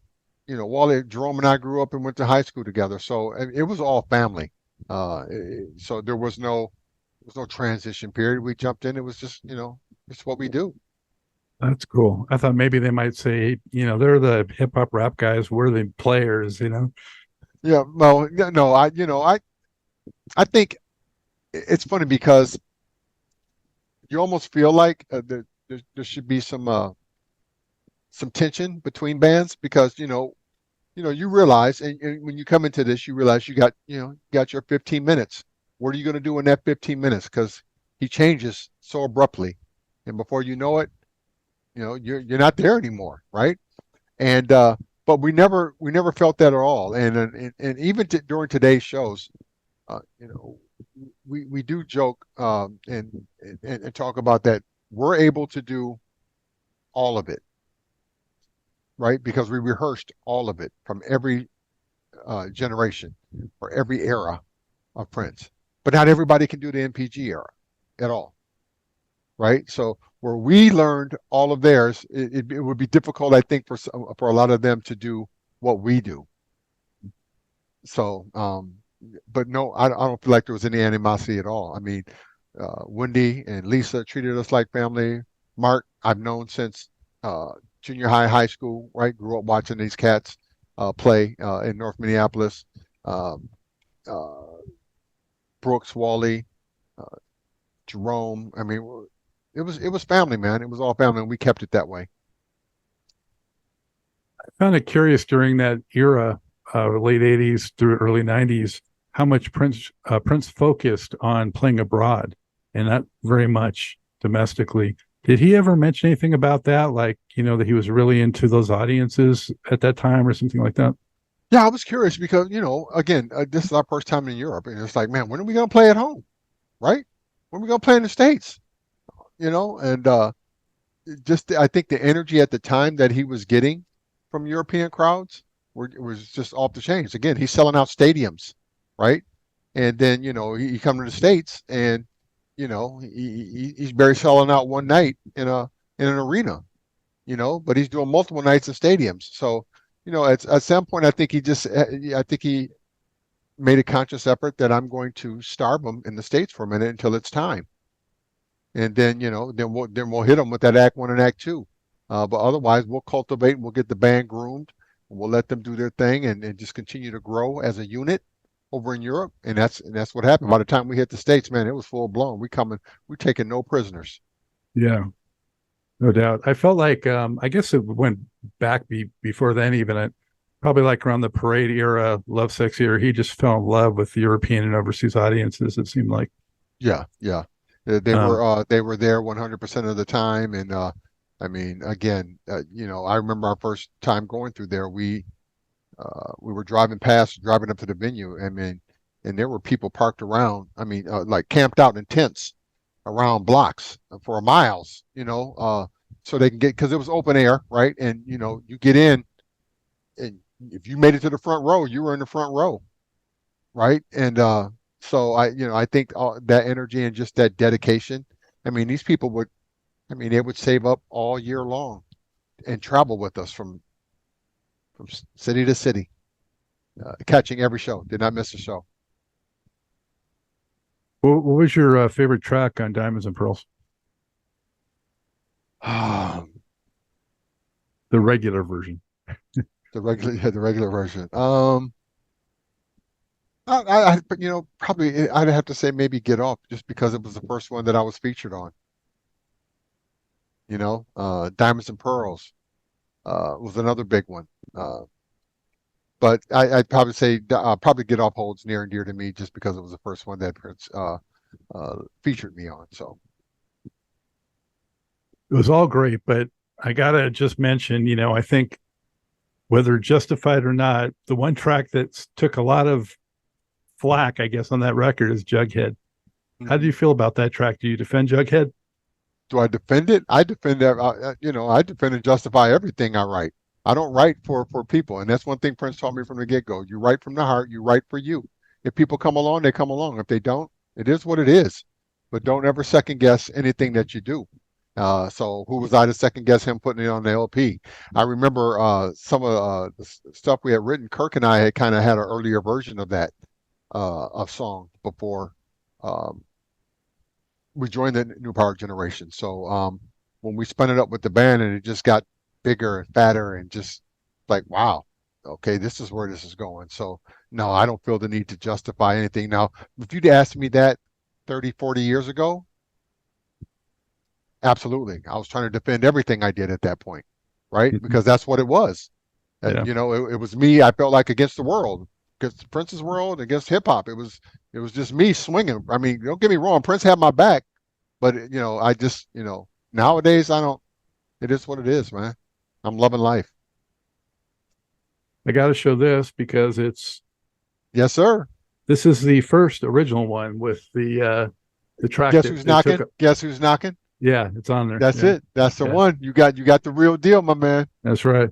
Wally, Jerome and I grew up and went to high school together, so it was all family. So there was no transition period. We jumped in. It was just it's what we do. That's cool. I thought maybe they might say, they're the hip hop rap guys, we're the players. Yeah, well, no, I think it's funny because you almost feel like there should be some tension between bands because you realize and when you come into this you realize you got your 15 minutes. What are you going to do in that 15 minutes? Because he changes so abruptly, and before you know it, you're not there anymore, right? And but we never felt that at all. And even during today's shows, uh, you know, we do joke and talk about that. We're able to do all of it, right? Because we rehearsed all of it from every generation or every era of Prince. But not everybody can do the MPG era at all, right? So where we learned all of theirs, it would be difficult, I think, for a lot of them to do what we do. So, but no, I don't feel like there was any animosity at all. I mean, Wendy and Lisa treated us like family. Mark, I've known since junior high, high school, right? Grew up watching these cats play in North Minneapolis. Um, uh, Brooks, Wally, uh, Jerome. I mean, it was family, man. It was all family, and we kept it that way. I found it curious during that era, late '80s through early '90s, how much Prince focused on playing abroad and not very much domestically. Did he ever mention anything about that, like that he was really into those audiences at that time or something like that? Yeah, I was curious because again, this is our first time in Europe, and it's like, man, when are we gonna play at home, right? When are we gonna play in the States? And just I think the energy at the time that he was getting from European crowds was just off the chains. Again, he's selling out stadiums, right? And then he come to the States and he's barely selling out one night in an arena, but he's doing multiple nights in stadiums. So at some point I think he made a conscious effort that I'm going to starve him in the States for a minute until it's time. And then then we'll hit them with that Act One and Act Two. But otherwise, we'll cultivate and we'll get the band groomed. And we'll let them do their thing and just continue to grow as a unit over in Europe. And that's what happened. By the time we hit the States, man, it was full blown. We taking no prisoners. Yeah, no doubt. I felt like I guess it went back before then even. Probably like around the Parade era, Love Sex era, he just fell in love with the European and overseas audiences, it seemed like. Yeah, yeah. They Um, were there 100% of the time. And I mean, again, I remember our first time going through there. We were driving up to the venue. I mean, and there were people parked around. I mean, like camped out in tents around blocks for miles. So they can get because it was open air, right? And you get in, and if you made it to the front row, you were in the front row, right? And so I think that energy and just that dedication. I mean, these people would. I mean, they would save up all year long and travel with us from city to city, catching every show. Did not miss a show. what was your favorite track on Diamonds and Pearls? the The regular version. regular version. Probably I'd have to say maybe Get Off just because it was the first one that I was featured on. Diamonds and Pearls was another big one. Uh, but I'd probably say probably Get Off holds near and dear to me just because it was the first one that Prince featured me on. So It was all great, but I gotta just mention, I think whether justified or not, the one track that took a lot of flack, I guess, on that record is Jughead. How do you feel about that track? Do you defend Jughead? Do I defend it? I defend that. I defend and justify everything I write. I don't write for people, and that's one thing Prince taught me from the get-go. You write from the heart. You write for you. If people come along, they come along. If they don't, it is what it is. But don't ever second guess anything that you do. So who was I to second guess him putting it on the LP? I remember some of the stuff we had written. Kirk and I had kind of had an earlier version of that of song before. We joined the New Power generation. So when we spun it up with the band and it just got bigger and fatter and just like, wow, okay, this is where this is going. So no, I don't feel the need to justify anything. Now, if you'd asked me that 30, 40 years ago, absolutely. I was trying to defend everything I did at that point, right? Because that's what it was. Yeah. It was me. I felt like against the world, against Prince's world, against hip hop. It was just me swinging. I mean, don't get me wrong. Prince had my back, but I just, nowadays I don't. It is what it is, man. I'm loving life. I got to show this because Yes, sir. this is the first original one with the track. Guess who's knocking? Guess who's knocking? Yeah, it's on there. That's Yeah. it. That's the one. You got the real deal, my man. That's right.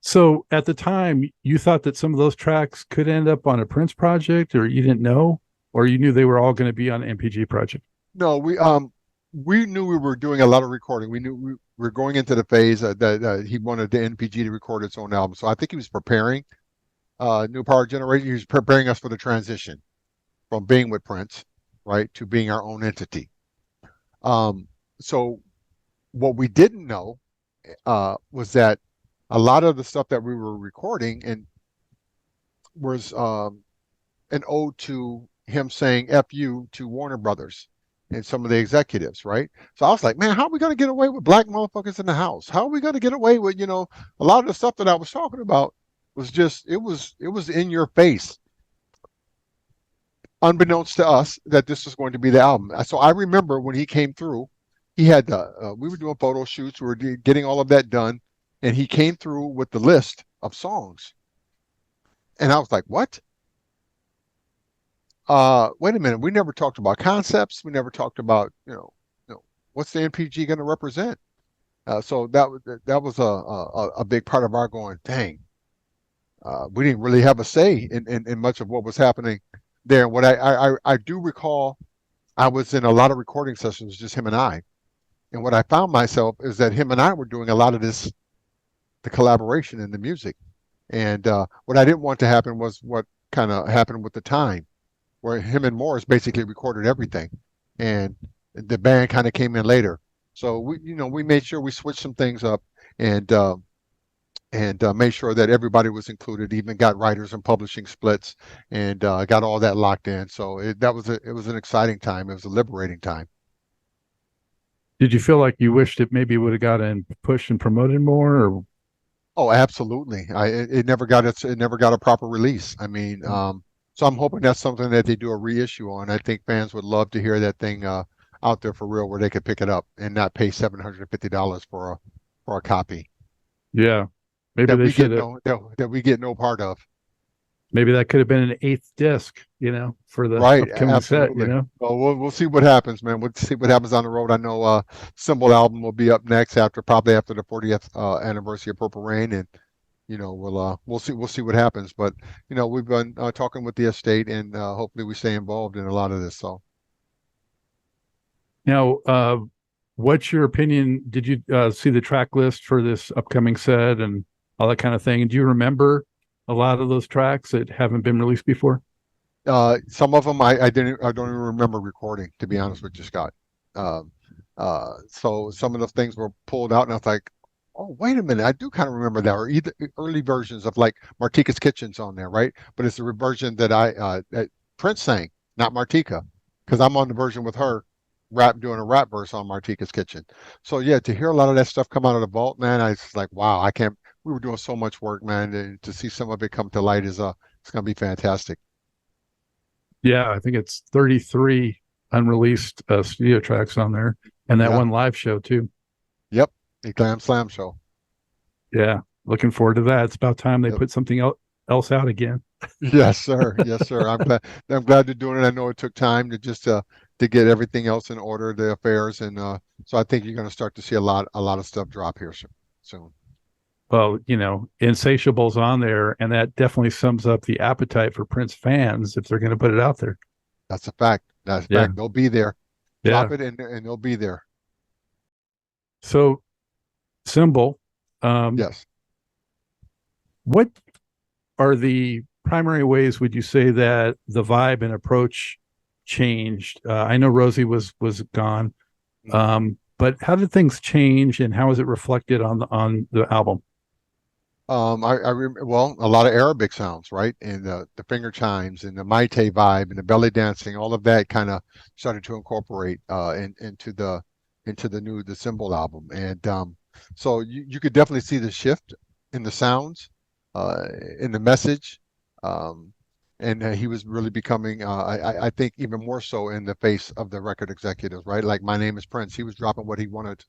So at the time, you thought that some of those tracks could end up on a Prince project, or you didn't know, or you knew they were all going to be on an MPG project? No, we knew we were doing a lot of recording. We knew we were going into the phase that he wanted the NPG to record its own album. So I think he was preparing New Power Generation. He was preparing us for the transition from being with Prince, right, to being our own entity. So what we didn't know was that a lot of the stuff that we were recording and was an ode to him saying "F you" to Warner Brothers and some of the executives, right? So I was like, man, how are we going to get away with black motherfuckers in the house? How are we going to get away with, a lot of the stuff that I was talking about was just, it was in your face, unbeknownst to us that this was going to be the album. So I remember when he came through, he had we were doing photo shoots, we were getting all of that done, and he came through with the list of songs. And I was like, what? Wait a minute. We never talked about concepts. We never talked about, what's the NPG going to represent? So that was a big part of our going, dang, we didn't really have a say in much of what was happening there. What I do recall, I was in a lot of recording sessions, just him and I. And what I found myself is that him and I were doing a lot of the collaboration in the music. And what I didn't want to happen was what kind of happened with the time, where him and Morris basically recorded everything, and the band kind of came in later. So we made sure we switched some things up and made sure that everybody was included, even got writers and publishing splits, and got all that locked in. So it was an exciting time. It was a liberating time. Did you feel like you wished it maybe would have gotten pushed and promoted more? Or? Oh, absolutely. It never got a proper release. I mean, so I'm hoping that's something that they do a reissue on. I think fans would love to hear that thing out there for real, where they could pick it up and not pay $750 for a copy. Yeah, maybe they should that we get no part of. Maybe that could have been an 8th disc, for the upcoming absolutely. set. Well, we'll see what happens, man. We'll see what happens on the road. I know Symbol album will be up next probably after the 40th anniversary of Purple Rain, and we'll see what happens. But we've been talking with the estate, and hopefully we stay involved in a lot of this. So now, what's your opinion? Did you see the track list for this upcoming set and all that kind of thing? And do you remember a lot of those tracks that haven't been released before? Some of them I don't even remember recording, to be honest with you, Scott. So some of those things were pulled out, and I was like, oh, wait a minute, I do kind of remember that. Or either early versions of like Martika's Kitchen's on there, right? But it's the version that that Prince sang, not Martika, because I'm on the version with her doing a rap verse on Martika's Kitchen. So yeah, to hear a lot of that stuff come out of the vault, man, I was like, wow, I can't. We were doing so much work, man, and to see some of it come to light is it's gonna be fantastic. Yeah, I think it's 33 unreleased studio tracks on there, and that one live show too. Yep, the Glam Slam show. Yeah, looking forward to that. It's about time they put something else out again. Yes, sir. Yes, sir. I'm glad they're doing it. I know it took time to just to get everything else in order, the affairs, and so I think you're going to start to see a lot of stuff drop here soon. Well, Insatiable's on there, and that definitely sums up the appetite for Prince fans if they're going to put it out there. That's a fact. That's a Yeah, fact. They'll be there. yeah. Drop it and they'll be there. So, Symbol, um, Yes. what are the primary ways would you say that the vibe and approach changed? I know Rosie was gone, but how did things change, and how is it reflected on the album? Well, a lot of Arabic sounds, right? And the finger chimes and the Maite vibe and the belly dancing, all of that kind of started to incorporate into the new the Symbol album. And so you could definitely see the shift in the sounds, in the message. Um, and he was really becoming, I think, even more so in the face of the record executives, right? Like My Name is Prince. He was dropping what he wanted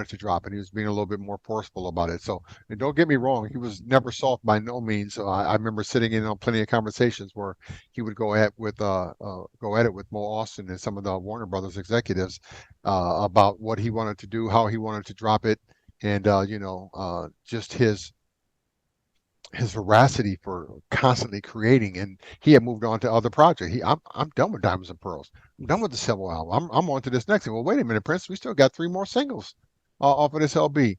to drop, and he was being a little bit more forceful about it. So, and don't get me wrong, he was never soft by no means. I remember sitting in on plenty of conversations where he would go at it with Mo Austin and some of the Warner Brothers executives about what he wanted to do, how he wanted to drop it, and just his veracity for constantly creating. And he had moved on to other projects. I'm done with Diamonds and Pearls. I'm done with the Civil album. I'm on to this next thing. Well, wait a minute, Prince. We still got 3 more singles off of this LB.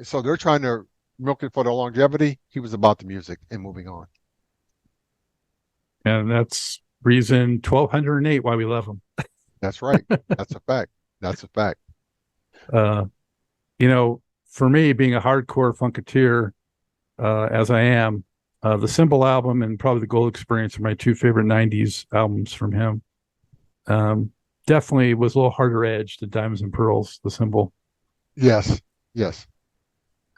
So they're trying to milk it for the longevity. He was about the music and moving on. And that's reason 1208 why we love him. That's right. That's a fact. That's a fact. Uh, for me, being a hardcore funketeer, as I am, the Symbol album and probably the Gold Experience are my 2 favorite 90s albums from him. Definitely was a little harder edge than Diamonds and Pearls, the Symbol. Yes. Yes.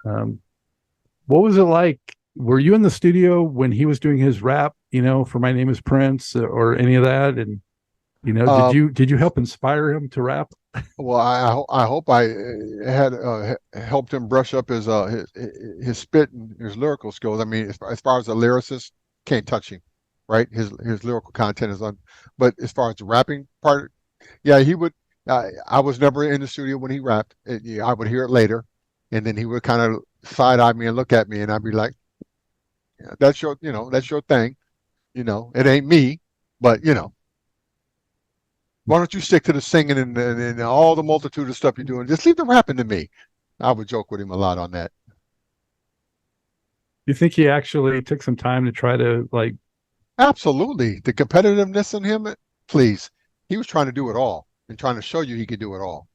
What was it like? Were you in the studio when he was doing his rap, for My Name is Prince or any of that? And, did you help inspire him to rap? Well, I hope I had helped him brush up his spit and his lyrical skills. I mean, as far as a lyricist, can't touch him, right? His lyrical content is on, but as far as the rapping part, yeah, he would. I was never in the studio when he rapped. Yeah, I would hear it later, and then he would kind of side eye me and look at me, and I'd be like, yeah, that's your thing. It ain't me, but why don't you stick to the singing and all the multitude of stuff you're doing? Just leave the rapping to me. I would joke with him a lot on that. You think he actually took some time to try to Absolutely. The competitiveness in him, please. He was trying to do it all and trying to show you he could do it all.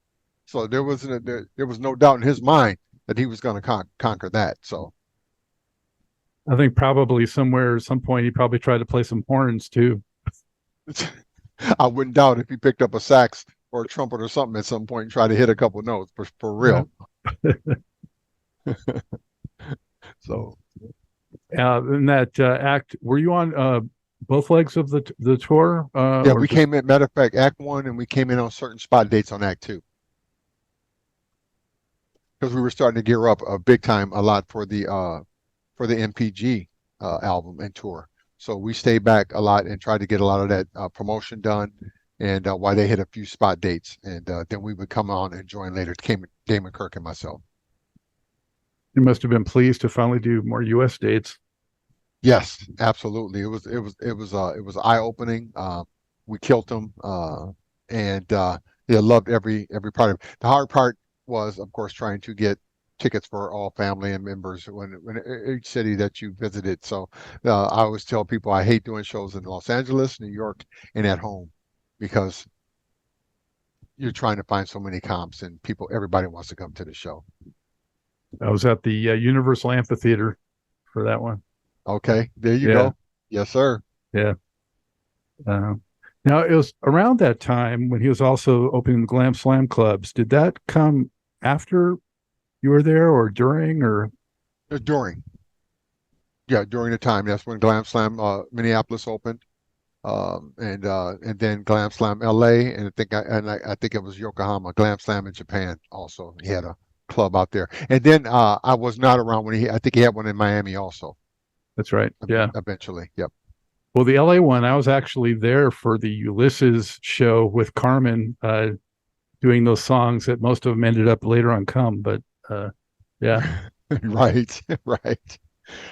So there was no doubt in his mind that he was going to conquer that. So I think probably somewhere at some point he probably tried to play some horns too. I wouldn't doubt if he picked up a sax or a trumpet or something at some point and tried to hit a couple notes for real. So in that act, were you on both legs of the tour? yeah, we came in. Matter of fact, Act 1, and we came in on certain spot dates on Act 2 because we were starting to gear up big time a lot for the MPG album and tour. So we stayed back a lot and tried to get a lot of that promotion done, and while they hit a few spot dates, and then we would come on and join later. Damon Kirk and myself. You must have been pleased to finally do more U.S. dates. Yes, absolutely. It was eye opening. We killed them, and yeah, loved every part of it. The hard part was, of course, trying to get tickets for all family and members when each city that you visited. So I always tell people I hate doing shows in Los Angeles, New York, and at home because you're trying to find so many comps and everybody wants to come to the show. I was at the Universal Amphitheater for that one. Okay, there you go. Yes, sir. Yeah. Now it was around that time when he was also opening the Glam Slam clubs. Did that come after you were there or during or? During. Yeah, during the time. That's when Glam Slam Minneapolis opened. And then Glam Slam LA, and I think it was Yokohama, Glam Slam in Japan also. He had a club out there. And then I was not around when I think he had one in Miami also. That's right. Yeah. Eventually. Yep. Well, the LA one, I was actually there for the Ulysses show with Carmen, doing those songs that most of them ended up later on come. But yeah, Right. Right.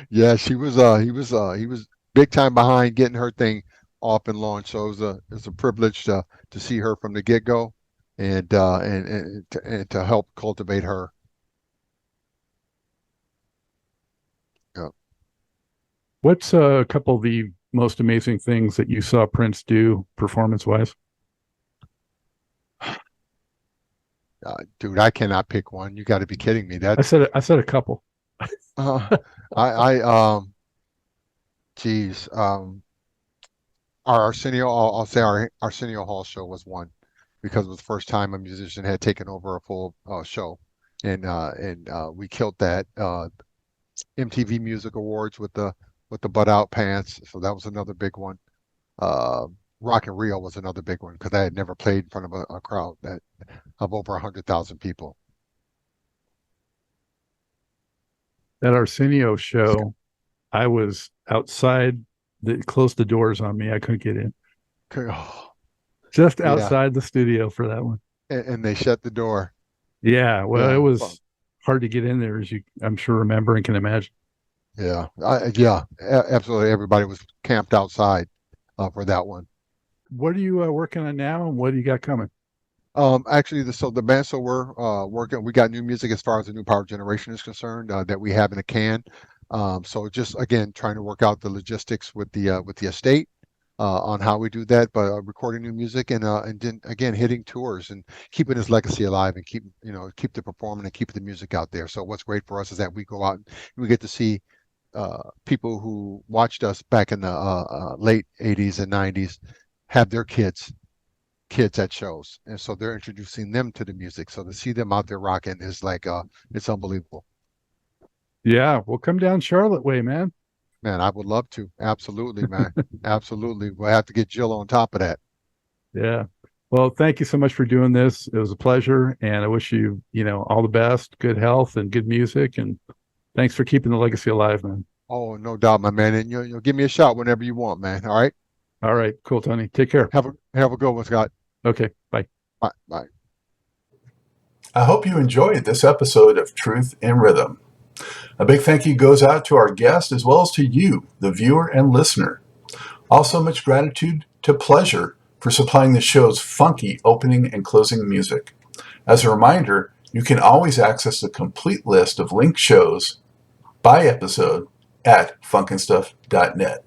Yeah, he was big time behind getting her thing off and launched. So it was a privilege to see her from the get go, and to help cultivate her. Yeah. what's a couple of the most amazing things that you saw Prince do performance wise? Dude, I cannot pick one. You got to be kidding me. That's I said a couple. uh, I geez, our Arsenio. I'll say our Arsenio Hall show was one because it was the first time a musician had taken over a full show, and we killed that. MTV Music Awards with the butt out pants. So that was another big one. Uh, Rock in Rio was another big one because I had never played in front of a crowd of over 100,000 people. That Arsenio show, I was outside. They closed the doors on me. I couldn't get in. Oh, Just yeah, outside the studio for that one. and they shut the door. Yeah, well, it Yeah, was hard to get in there, as you I'm sure remember and can imagine. yeah, absolutely. Everybody was camped outside for that one. What are you working on now, and what do you got coming? Actually, the band, so we're working. We got new music as far as the new power generation is concerned that we have in a can. So just again trying to work out the logistics with the estate on how we do that, but recording new music and then again hitting tours and keeping his legacy alive and keep the performing and keep the music out there. So what's great for us is that we go out and we get to see people who watched us back in the late 80s and 90s have their kids at shows, and so they're introducing them to the music. So to see them out there rocking is like it's unbelievable. Yeah, we'll come down Charlotte way, man. Man, I would love to. Absolutely, man. Absolutely. We'll have to get Jill on top of that. Yeah. Well, thank you so much for doing this. It was a pleasure, and I wish you, all the best, good health, and good music. And thanks for keeping the legacy alive, man. Oh, no doubt, my man. And you'll give me a shot whenever you want, man. All right. All right, cool, Tony. Take care. Have a good one, Scott. Okay, bye. Bye. Bye. I hope you enjoyed this episode of Truth in Rhythm. A big thank you goes out to our guest as well as to you, the viewer and listener. Also, much gratitude to Pleasure for supplying the show's funky opening and closing music. As a reminder, you can always access the complete list of linked shows by episode at funkandstuff.net.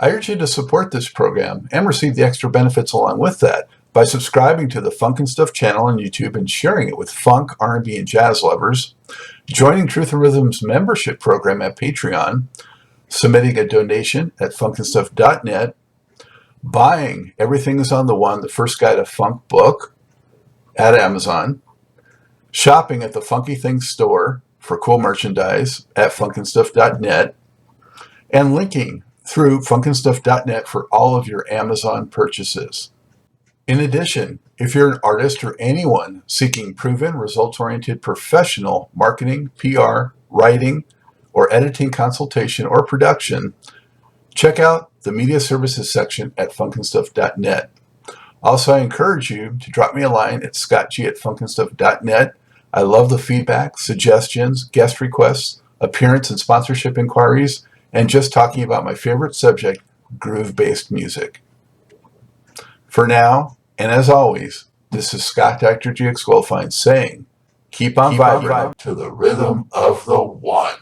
I urge you to support this program and receive the extra benefits along with that by subscribing to the Funk and Stuff channel on YouTube and sharing it with funk, R&B, and jazz lovers, joining Truth and Rhythm's membership program at Patreon, submitting a donation at funkandstuff.net, buying Everything is on the One, the First Guide to Funk book at Amazon, shopping at the Funky Things store for cool merchandise at funkandstuff.net, and linking through funkandstuff.net for all of your Amazon purchases. In addition, if you're an artist or anyone seeking proven, results-oriented professional marketing, PR, writing, or editing consultation or production, check out the media services section at funkandstuff.net. Also, I encourage you to drop me a line at scottg@funkandstuff.net. I love the feedback, suggestions, guest requests, appearance and sponsorship inquiries, and just talking about my favorite subject, groove-based music. For now, and as always, this is Scott Dr. GX Goldfine saying, keep on vibing to the rhythm of the one.